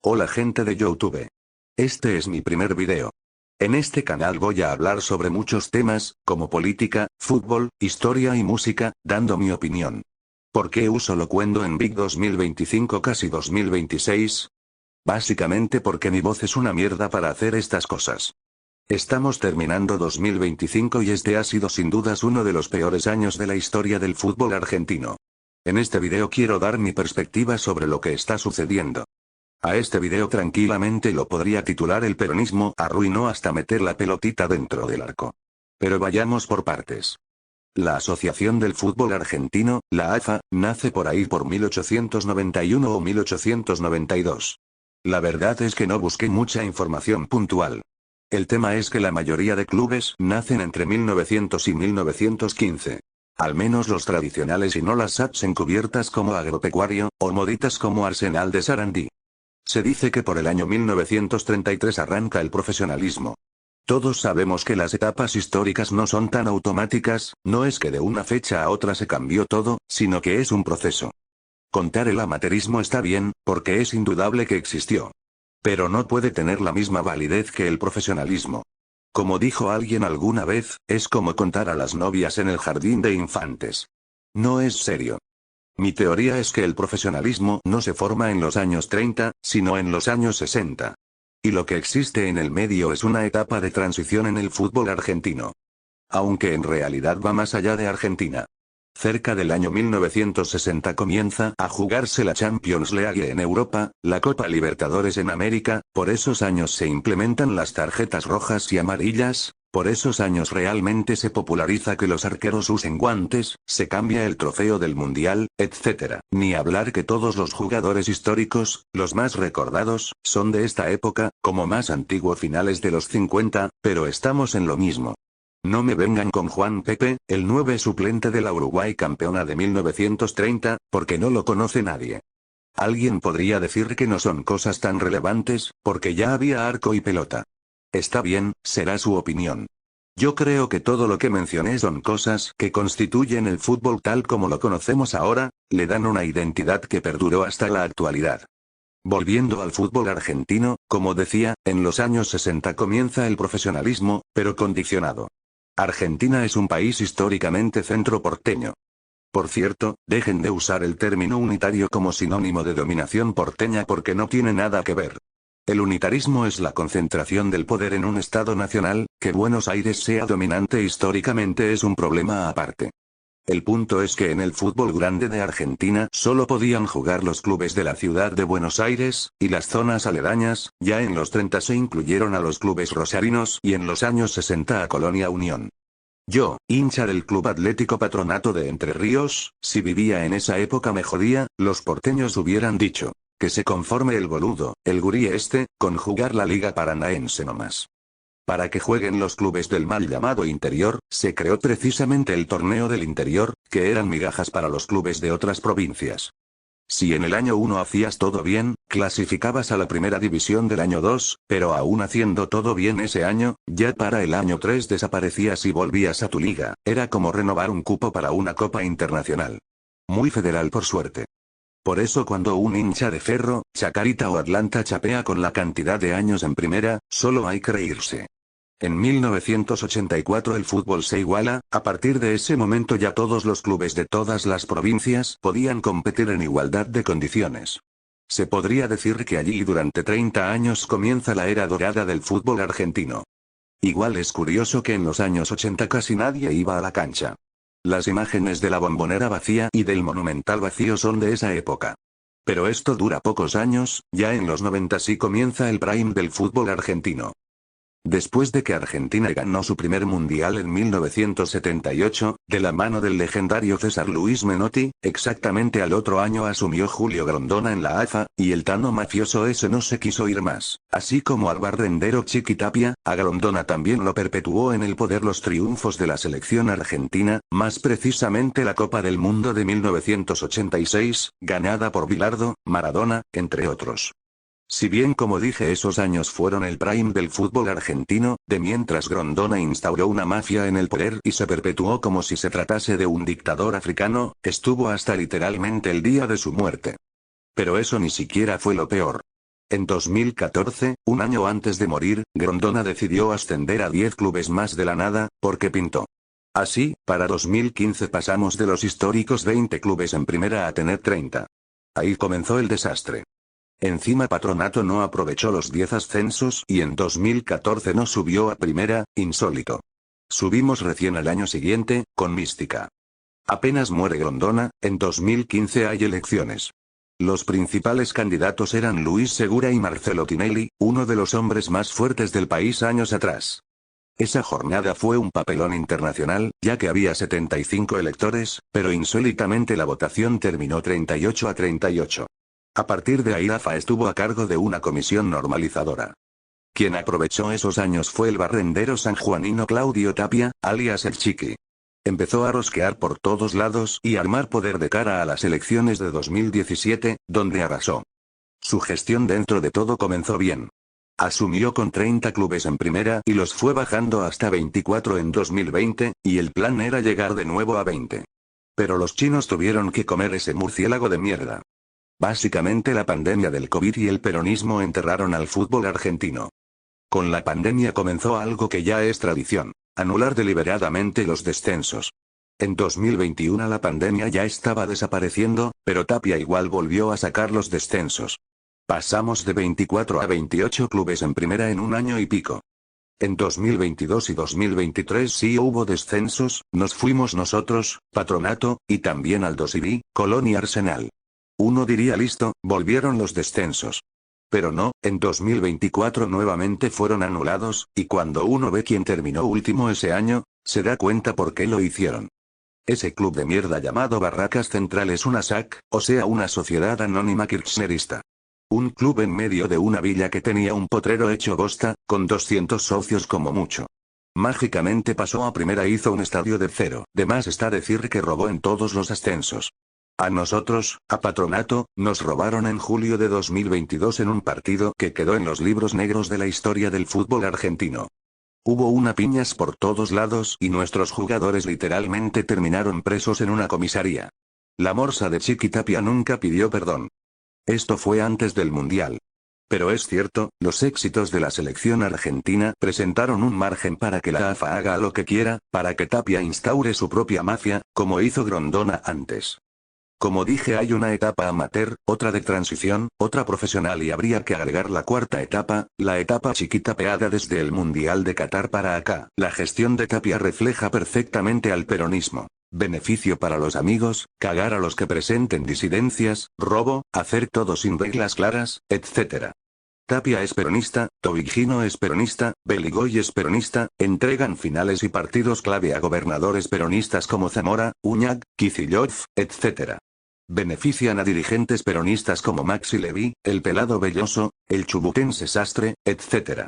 Hola gente de YouTube. Este es mi primer video. En este canal voy a hablar sobre muchos temas, como política, fútbol, historia y música, dando mi opinión. ¿Por qué uso Locuendo en Big 2025 casi 2026? Básicamente porque mi voz es una mierda para hacer estas cosas. Estamos terminando 2025 y este ha sido sin dudas uno de los peores años de la historia del fútbol argentino. En este video quiero dar mi perspectiva sobre lo que está sucediendo. A este video tranquilamente lo podría titular El peronismo arruinó hasta meter la pelotita dentro del arco. Pero vayamos por partes. La Asociación del Fútbol Argentino, la AFA, nace por ahí por 1891 o 1892. La verdad es que no busqué mucha información puntual. El tema es que la mayoría de clubes nacen entre 1900 y 1915. Al menos los tradicionales y no las SATs encubiertas como Agropecuario, o moditas como Arsenal de Sarandí. Se dice que por el año 1933 arranca el profesionalismo. Todos sabemos que las etapas históricas no son tan automáticas, no es que de una fecha a otra se cambió todo, sino que es un proceso. Contar el amateurismo está bien, porque es indudable que existió. Pero no puede tener la misma validez que el profesionalismo. Como dijo alguien alguna vez, es como contar a las novias en el jardín de infantes. No es serio. Mi teoría es que el profesionalismo no se forma en los años 30, sino en los años 60. Y lo que existe en el medio es una etapa de transición en el fútbol argentino. Aunque en realidad va más allá de Argentina. Cerca del año 1960 comienza a jugarse la Champions League en Europa, la Copa Libertadores en América, por esos años se implementan las tarjetas rojas y amarillas, por esos años realmente se populariza que los arqueros usen guantes, se cambia el trofeo del Mundial, etc. Ni hablar que todos los jugadores históricos, los más recordados, son de esta época, como más antiguo finales de los 50, pero estamos en lo mismo. No me vengan con Juan Pepe, el 9 suplente de la Uruguay campeona de 1930, porque no lo conoce nadie. Alguien podría decir que no son cosas tan relevantes, porque ya había arco y pelota. Está bien, será su opinión. Yo creo que todo lo que mencioné son cosas que constituyen el fútbol tal como lo conocemos ahora, le dan una identidad que perduró hasta la actualidad. Volviendo al fútbol argentino, como decía, en los años 60 comienza el profesionalismo, pero condicionado. Argentina es un país históricamente centro-porteño. Por cierto, dejen de usar el término unitario como sinónimo de dominación porteña porque no tiene nada que ver. El unitarismo es la concentración del poder en un Estado nacional, que Buenos Aires sea dominante históricamente es un problema aparte. El punto es que en el fútbol grande de Argentina solo podían jugar los clubes de la ciudad de Buenos Aires, y las zonas aledañas, ya en los 30 se incluyeron a los clubes rosarinos y en los años 60 a Colonia Unión. Yo, hincha del Club Atlético Patronato de Entre Ríos, si vivía en esa época me jodía, los porteños hubieran dicho, que se conforme el boludo, el gurí este, con jugar la Liga Paranaense nomás. Para que jueguen los clubes del mal llamado interior, se creó precisamente el torneo del interior, que eran migajas para los clubes de otras provincias. Si en el año 1 hacías todo bien, clasificabas a la primera división del año 2, pero aún haciendo todo bien ese año, ya para el año 3 desaparecías y volvías a tu liga, era como renovar un cupo para una copa internacional. Muy federal por suerte. Por eso cuando un hincha de Ferro, Chacarita o Atlanta chapea con la cantidad de años en primera, solo hay que reírse. En 1984 el fútbol se iguala, a partir de ese momento ya todos los clubes de todas las provincias podían competir en igualdad de condiciones. Se podría decir que allí durante 30 años comienza la era dorada del fútbol argentino. Igual es curioso que en los años 80 casi nadie iba a la cancha. Las imágenes de la Bombonera vacía y del Monumental vacío son de esa época. Pero esto dura pocos años, ya en los 90 sí comienza el prime del fútbol argentino. Después de que Argentina ganó su primer mundial en 1978, de la mano del legendario César Luis Menotti, exactamente al otro año asumió Julio Grondona en la AFA, y el Tano mafioso ese no se quiso ir más. Así como al barrendero Chiqui Tapia, a Grondona también lo perpetuó en el poder los triunfos de la selección argentina, más precisamente la Copa del Mundo de 1986, ganada por Bilardo, Maradona, entre otros. Si bien como dije esos años fueron el prime del fútbol argentino, de mientras Grondona instauró una mafia en el poder y se perpetuó como si se tratase de un dictador africano, estuvo hasta literalmente el día de su muerte. Pero eso ni siquiera fue lo peor. En 2014, un año antes de morir, Grondona decidió ascender a 10 clubes más de la nada, porque pintó. Así, para 2015 pasamos de los históricos 20 clubes en primera a tener 30. Ahí comenzó el desastre. Encima Patronato no aprovechó los 10 ascensos y en 2014 no subió a primera, insólito. Subimos recién al año siguiente, con mística. Apenas muere Grondona, en 2015 hay elecciones. Los principales candidatos eran Luis Segura y Marcelo Tinelli, uno de los hombres más fuertes del país años atrás. Esa jornada fue un papelón internacional, ya que había 75 electores, pero insólitamente la votación terminó 38-38. A partir de ahí la AFA estuvo a cargo de una comisión normalizadora. Quien aprovechó esos años fue el barrendero sanjuanino Claudio Tapia, alias el Chiqui. Empezó a rosquear por todos lados y armar poder de cara a las elecciones de 2017, donde arrasó. Su gestión dentro de todo comenzó bien. Asumió con 30 clubes en primera y los fue bajando hasta 24 en 2020, y el plan era llegar de nuevo a 20. Pero los chinos tuvieron que comer ese murciélago de mierda. Básicamente la pandemia del COVID y el peronismo enterraron al fútbol argentino. Con la pandemia comenzó algo que ya es tradición: anular deliberadamente los descensos. En 2021 la pandemia ya estaba desapareciendo, pero Tapia igual volvió a sacar los descensos. Pasamos de 24 a 28 clubes en primera en un año y pico. En 2022 y 2023 sí hubo descensos, nos fuimos nosotros, Patronato, y también Aldo Civi, Colón y Arsenal. Uno diría listo, volvieron los descensos. Pero no, en 2024 nuevamente fueron anulados, y cuando uno ve quién terminó último ese año, se da cuenta por qué lo hicieron. Ese club de mierda llamado Barracas Central es una SAC, o sea una sociedad anónima kirchnerista. Un club en medio de una villa que tenía un potrero hecho bosta, con 200 socios como mucho. Mágicamente pasó a primera e hizo un estadio de cero. De más está decir que robó en todos los ascensos. A nosotros, a Patronato, nos robaron en julio de 2022 en un partido que quedó en los libros negros de la historia del fútbol argentino. Hubo una piñas por todos lados y nuestros jugadores literalmente terminaron presos en una comisaría. La morsa de Chiqui Tapia nunca pidió perdón. Esto fue antes del Mundial. Pero es cierto, los éxitos de la selección argentina presentaron un margen para que la AFA haga lo que quiera, para que Tapia instaure su propia mafia, como hizo Grondona antes. Como dije, hay una etapa amateur, otra de transición, otra profesional y habría que agregar la cuarta etapa, la etapa chiquitapeada desde el Mundial de Qatar para acá. La gestión de Tapia refleja perfectamente al peronismo. Beneficio para los amigos, cagar a los que presenten disidencias, robo, hacer todo sin reglas claras, etc. Tapia es peronista, Tobigino es peronista, Beligoy es peronista, entregan finales y partidos clave a gobernadores peronistas como Zamora, Uñac, Kicillof, etc. Benefician a dirigentes peronistas como Maxi Levy, el Pelado Belloso, el chubutense Sastre, etc.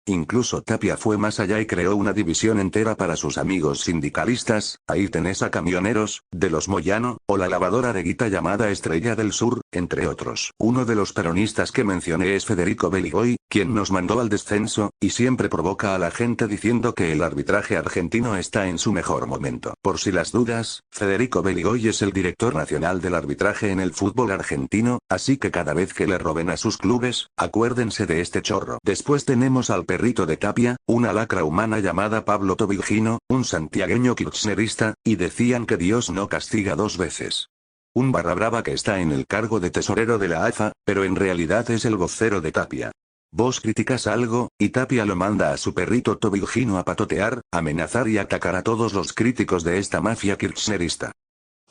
Incluso Tapia fue más allá y creó una división entera para sus amigos sindicalistas, ahí tenés a Camioneros, de los Moyano, o la lavadora de guita llamada Estrella del Sur, entre otros. Uno de los peronistas que mencioné es Federico Beligoy, quien nos mandó al descenso, y siempre provoca a la gente diciendo que el arbitraje argentino está en su mejor momento. Por si las dudas, Federico Beligoy es el director nacional del arbitraje en el fútbol argentino, así que cada vez que le roben a sus clubes, acuérdense de este chorro. Después tenemos al perrito de Tapia, una lacra humana llamada Pablo Tobigino, un santiagueño kirchnerista, y decían que Dios no castiga dos veces. Un barra brava que está en el cargo de tesorero de la AFA, pero en realidad es el vocero de Tapia. Vos criticas algo, y Tapia lo manda a su perrito Tobigino a patotear, amenazar y atacar a todos los críticos de esta mafia kirchnerista.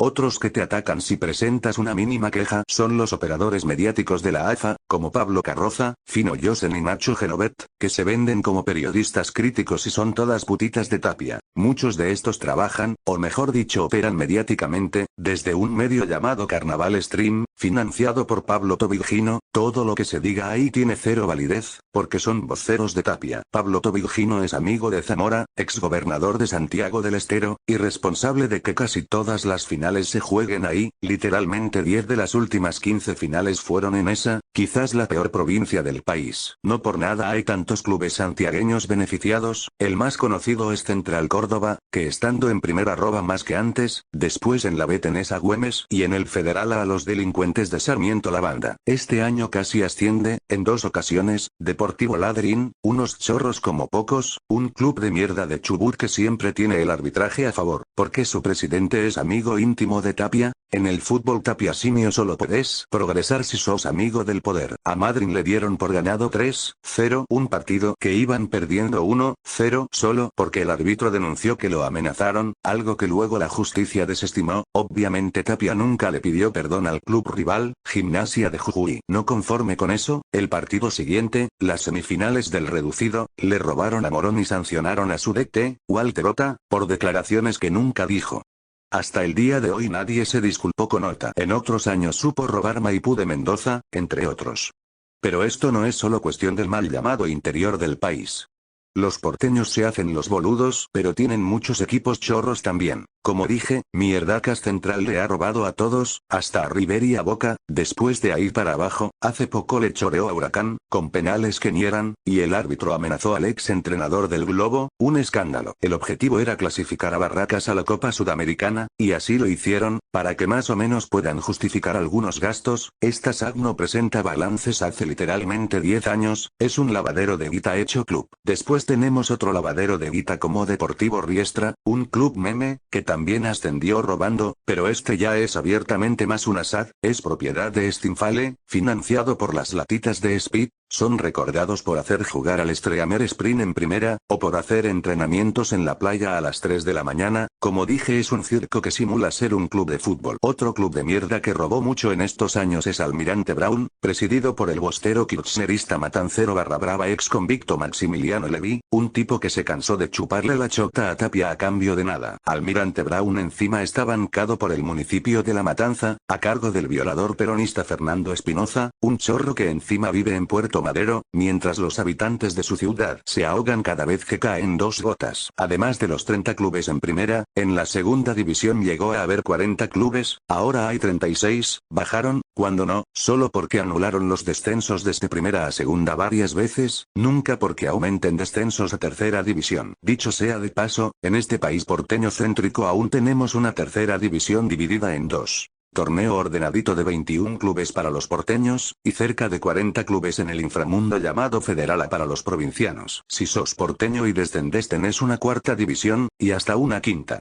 Otros que te atacan si presentas una mínima queja son los operadores mediáticos de la AFA, como Pablo Carroza, Fino Yosen y Nacho Genovet, que se venden como periodistas críticos y son todas putitas de Tapia. Muchos de estos trabajan, o mejor dicho operan mediáticamente, desde un medio llamado Carnaval Stream, financiado por Pablo Tobigino. Todo lo que se diga ahí tiene cero validez, porque son voceros de Tapia. Pablo Tobigino es amigo de Zamora, exgobernador de Santiago del Estero, y responsable de que casi todas las finales se jueguen ahí, literalmente 10 de las últimas 15 finales fueron en esa, quizás la peor provincia del país. No por nada hay tantos clubes santiagueños beneficiados, el más conocido es Central Córdoba, que estando en primera roba más que antes, después en la B tenés a Güemes y en el Federal a los delincuentes de Sarmiento la Banda. Este año casi asciende, en 2 ocasiones, Deportivo Ladrín, unos chorros como pocos, un club de mierda de Chubut que siempre tiene el arbitraje a favor, porque su presidente es amigo íntimo de Tapia. En el fútbol Tapia simio solo podés progresar si sos amigo del poder. A Madryn le dieron por ganado 3-0 un partido que iban perdiendo 1-0 solo porque el árbitro denunció que lo amenazaron, algo que luego la justicia desestimó. Obviamente Tapia nunca le pidió perdón al club rival, Gimnasia de Jujuy. No conforme con eso, el partido siguiente, las semifinales del reducido, le robaron a Morón y sancionaron a su DT, Walter Ota, por declaraciones que nunca dijo. Hasta el día de hoy nadie se disculpó con Ota. En otros años supo robar Maipú de Mendoza, entre otros. Pero esto no es solo cuestión del mal llamado interior del país. Los porteños se hacen los boludos, pero tienen muchos equipos chorros también. Como dije, Mierdacas Central le ha robado a todos, hasta a River y a Boca. Después de ahí para abajo, hace poco le choreó a Huracán, con penales que ni eran, y el árbitro amenazó al ex entrenador del Globo, un escándalo. El objetivo era clasificar a Barracas a la Copa Sudamericana, y así lo hicieron, para que más o menos puedan justificar algunos gastos. Esta SAD no presenta balances hace literalmente 10 años, es un lavadero de guita hecho club. Después tenemos otro lavadero de guita como Deportivo Riestra, un club meme, que también ascendió robando, pero este ya es abiertamente más una SAD, es propiedad de Stinfale, financiado por las latitas de Speed, son recordados por hacer jugar al Streamer Sprint en primera, o por hacer entrenamientos en la playa a las 3 de la mañana, como dije es un circo que simula ser un club de fútbol. Otro club de mierda que robó mucho en estos años es Almirante Brown, presidido por el bostero kirchnerista matancero barra brava ex convicto Maximiliano Levy, un tipo que se cansó de chuparle la chota a Tapia a cambio de nada. Almirante Brown encima está bancado por el municipio de La Matanza, a cargo del violador peronista Fernando Espinoza, un chorro que encima vive en Puerto Madero, mientras los habitantes de su ciudad se ahogan cada vez que caen 2 gotas. Además de los 30 clubes en primera, en la segunda división llegó a haber 40 clubes, ahora hay 36, bajaron, cuando no, solo porque anularon los descensos desde primera a segunda varias veces, nunca porque aumenten descensos a tercera división. Dicho sea de paso, en este país porteño céntrico aún tenemos una tercera división dividida en 2. Torneo ordenadito de 21 clubes para los porteños, y cerca de 40 clubes en el inframundo llamado Federal A para los provincianos. Si sos porteño y descendés tenés una cuarta división, y hasta una quinta.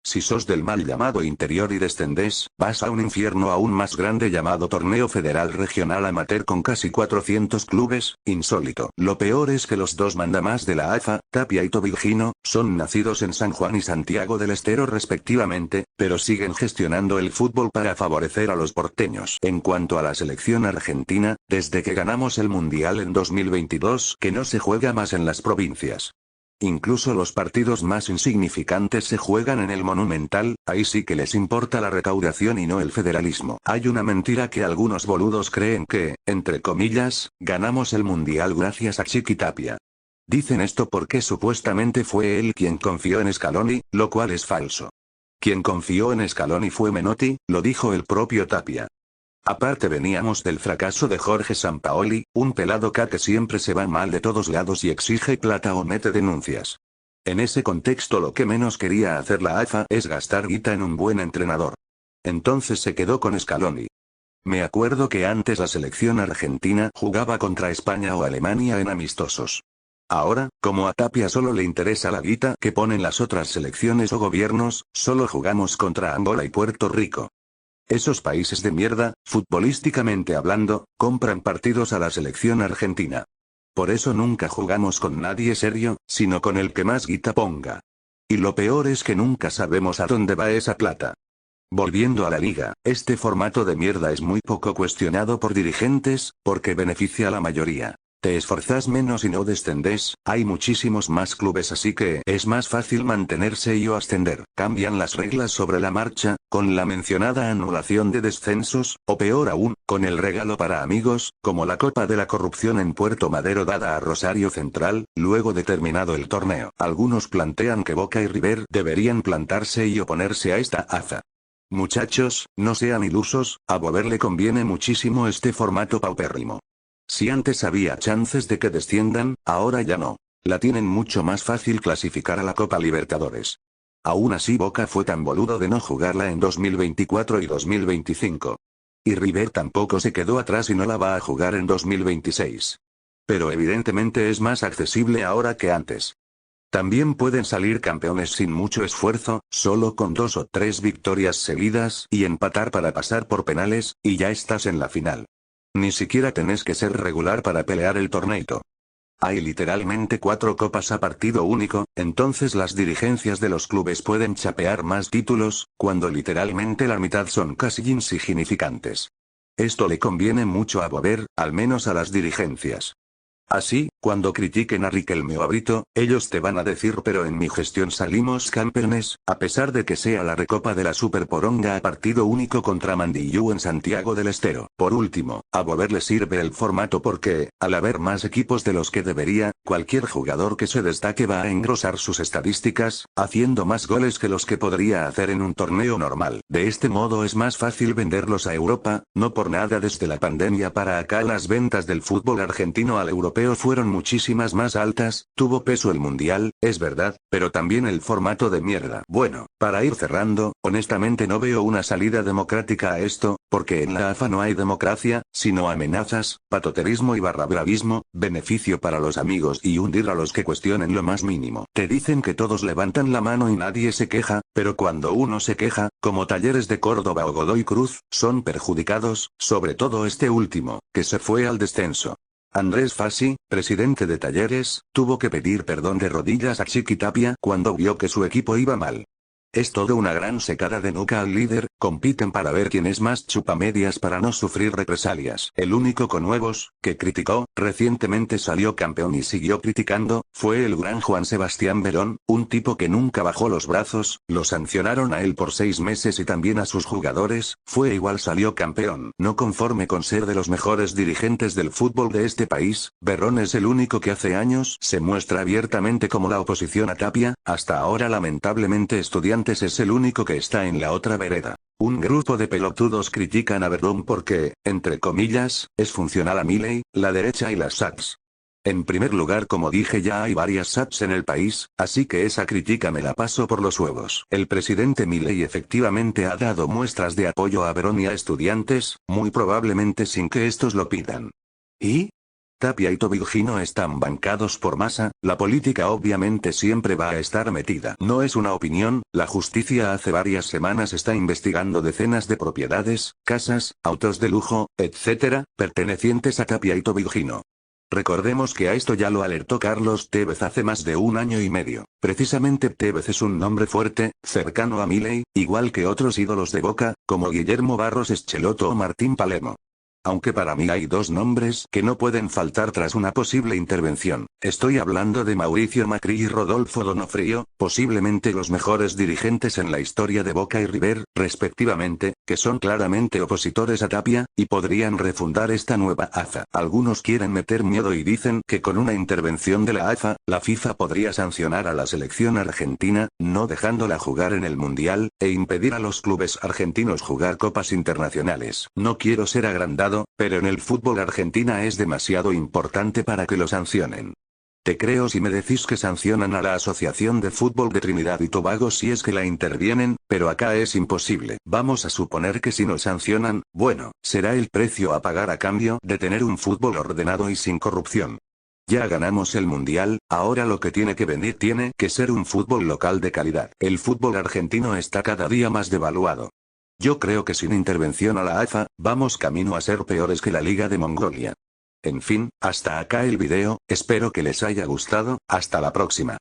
Si sos del mal llamado interior y descendés, vas a un infierno aún más grande llamado Torneo Federal Regional Amateur con casi 400 clubes, insólito. Lo peor es que los dos mandamás de la AFA, Tapia y Tobigino, son nacidos en San Juan y Santiago del Estero respectivamente, pero siguen gestionando el fútbol para favorecer a los porteños. En cuanto a la selección argentina, desde que ganamos el Mundial en 2022, que no se juega más en las provincias. Incluso los partidos más insignificantes se juegan en el Monumental, ahí sí que les importa la recaudación y no el federalismo. Hay una mentira que algunos boludos creen que, entre comillas, ganamos el Mundial gracias a Chiqui Tapia. Dicen esto porque supuestamente fue él quien confió en Scaloni, lo cual es falso. Quien confió en Scaloni fue Menotti, lo dijo el propio Tapia. Aparte veníamos del fracaso de Jorge Sampaoli, un pelado que siempre se va mal de todos lados y exige plata o mete denuncias. En ese contexto lo que menos quería hacer la AFA es gastar guita en un buen entrenador. Entonces se quedó con Scaloni. Me acuerdo que antes la selección argentina jugaba contra España o Alemania en amistosos. Ahora, como a Tapia solo le interesa la guita que ponen las otras selecciones o gobiernos, solo jugamos contra Angola y Puerto Rico. Esos países de mierda, futbolísticamente hablando, compran partidos a la selección argentina. Por eso nunca jugamos con nadie serio, sino con el que más guita ponga. Y lo peor es que nunca sabemos a dónde va esa plata. Volviendo a la liga, este formato de mierda es muy poco cuestionado por dirigentes, porque beneficia a la mayoría. Te esforzás menos y no descendés, hay muchísimos más clubes así que es más fácil mantenerse y o ascender. Cambian las reglas sobre la marcha, con la mencionada anulación de descensos, o peor aún, con el regalo para amigos, como la Copa de la Corrupción en Puerto Madero dada a Rosario Central, luego de terminado el torneo. Algunos plantean que Boca y River deberían plantarse y oponerse a esta AFA. Muchachos, no sean ilusos, a Bover le conviene muchísimo este formato paupérrimo. Si antes había chances de que desciendan, ahora ya no. La tienen mucho más fácil clasificar a la Copa Libertadores. Aún así Boca fue tan boludo de no jugarla en 2024 y 2025. Y River tampoco se quedó atrás y no la va a jugar en 2026. Pero evidentemente es más accesible ahora que antes. También pueden salir campeones sin mucho esfuerzo, solo con 2 o 3 victorias seguidas y empatar para pasar por penales, y ya estás en la final. Ni siquiera tenés que ser regular para pelear el torneo. Hay literalmente 4 copas a partido único, entonces las dirigencias de los clubes pueden chapear más títulos, cuando literalmente la mitad son casi insignificantes. Esto le conviene mucho a Bover, al menos a las dirigencias. Así, cuando critiquen a Riquelme o a Brito, ellos te van a decir pero en mi gestión salimos campeones, a pesar de que sea la recopa de la Super Poronga a partido único contra Mandillú en Santiago del Estero. Por último, a Bover le sirve el formato porque, al haber más equipos de los que debería, cualquier jugador que se destaque va a engrosar sus estadísticas, haciendo más goles que los que podría hacer en un torneo normal. De este modo es más fácil venderlos a Europa, no por nada desde la pandemia para acá las ventas del fútbol argentino al europeo fueron muchísimas más altas, tuvo peso el mundial, es verdad, pero también el formato de mierda. Bueno, para ir cerrando, honestamente no veo una salida democrática a esto, porque en la AFA no hay democracia, sino amenazas, patoterismo y barrabravismo, beneficio para los amigos y hundir a los que cuestionen lo más mínimo. Te dicen que todos levantan la mano y nadie se queja, pero cuando uno se queja, como Talleres de Córdoba o Godoy Cruz, son perjudicados, sobre todo este último, que se fue al descenso. Andrés Fassi, presidente de Talleres, tuvo que pedir perdón de rodillas a Chiqui Tapia cuando vio que su equipo iba mal. Es todo una gran secada de nuca al líder, compiten para ver quién es más chupamedias para no sufrir represalias. El único con huevos, que criticó, recientemente salió campeón y siguió criticando, fue el gran Juan Sebastián Verón, un tipo que nunca bajó los brazos, lo sancionaron a él por 6 meses y también a sus jugadores, fue igual salió campeón. No conforme con ser de los mejores dirigentes del fútbol de este país, Verón es el único que hace años se muestra abiertamente como la oposición a Tapia, hasta ahora lamentablemente Estudiantes es el único que está en la otra vereda. Un grupo de pelotudos critican a Verón porque, entre comillas, es funcional a Milei, la derecha y las SATs. En primer lugar, como dije, ya hay varias SATs en el país, así que esa crítica me la paso por los huevos. El presidente Milei efectivamente ha dado muestras de apoyo a Verón y a Estudiantes, muy probablemente sin que estos lo pidan. ¿Y? Tapia y Tobigino están bancados por Massa, la política obviamente siempre va a estar metida. No es una opinión, la justicia hace varias semanas está investigando decenas de propiedades, casas, autos de lujo, etc., pertenecientes a Tapia y Tobigino. Recordemos que a esto ya lo alertó Carlos Tevez hace más de 1 año y medio. Precisamente Tevez es un nombre fuerte, cercano a Milei, igual que otros ídolos de Boca, como Guillermo Barros Schelotto o Martín Palermo. Aunque para mí hay 2 nombres que no pueden faltar tras una posible intervención. Estoy hablando de Mauricio Macri y Rodolfo Donofrio, posiblemente los mejores dirigentes en la historia de Boca y River, respectivamente, que son claramente opositores a Tapia, y podrían refundar esta nueva AFA. Algunos quieren meter miedo y dicen que con una intervención de la AFA, la FIFA podría sancionar a la selección argentina, no dejándola jugar en el Mundial, e impedir a los clubes argentinos jugar copas internacionales. No quiero ser agrandado, pero en el fútbol Argentina es demasiado importante para que lo sancionen. Te creo si me decís que sancionan a la Asociación de Fútbol de Trinidad y Tobago si es que la intervienen, pero acá es imposible. Vamos a suponer que si nos sancionan, bueno, será el precio a pagar a cambio de tener un fútbol ordenado y sin corrupción. Ya ganamos el mundial, ahora lo que tiene que venir tiene que ser un fútbol local de calidad. El fútbol argentino está cada día más devaluado. Yo creo que sin intervención a la AFA, vamos camino a ser peores que la Liga de Mongolia. En fin, hasta acá el video, espero que les haya gustado, hasta la próxima.